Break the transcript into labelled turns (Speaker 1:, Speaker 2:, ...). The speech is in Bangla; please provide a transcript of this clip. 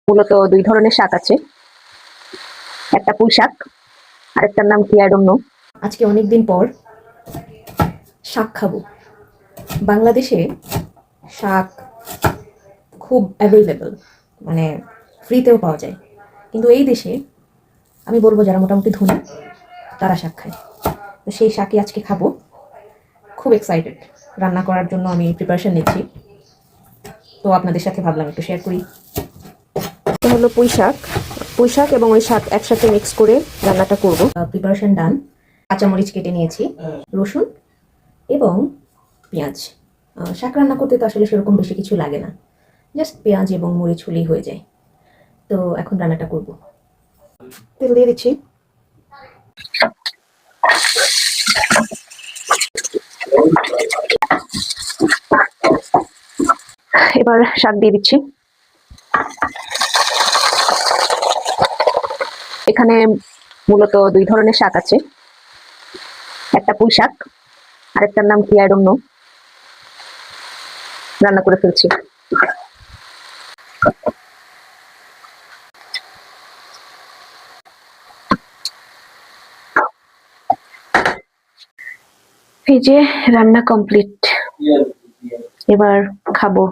Speaker 1: মূলত দুই ধরনের শাক আছে, একটা পুঁই শাক আর একটার নাম কি আই ডোন্ট নো। আজকে অনেকদিন পর শাক খাবো। বাংলাদেশে শাক খুব অ্যাভেলেবল, মানে ফ্রিতেও পাওয়া যায়, কিন্তু এই দেশে আমি বলবো যারা মোটামুটি ধনী তারা শাক খায়। তো সেই শাকই আজকে খাবো, খুব এক্সাইটেড। রান্না করার জন্য আমি প্রিপারেশন নিচ্ছি, তো আপনাদের সাথে ভাবলাম একটু শেয়ার করি। এটা হলো পুঁই শাক এবং ওই শাক একসাথে মিক্স করে রান্নাটা করব। প্রিপারেশন ডান। কাঁচামরিচ কেটে নিয়েছি, রসুন এবং পেঁয়াজ। শাক রান্না করতে তো আসলে সেরকম বেশি কিছু লাগে না, জাস্ট পেঁয়াজ এবং মরিচ হলেই হয়ে যায়। তো এখন রান্নাটা করব। তেল দিয়ে দিচ্ছি। এবার শাক দিয়ে দিচ্ছি। এখানে মূলত দুই ধরনের শাক আছে, একটা পুঁই শাক আর একটার নাম কি আই ডোন্ট নো। রান্না করে ফেলছি। এই যে রান্না কমপ্লিট, এবার খাবো।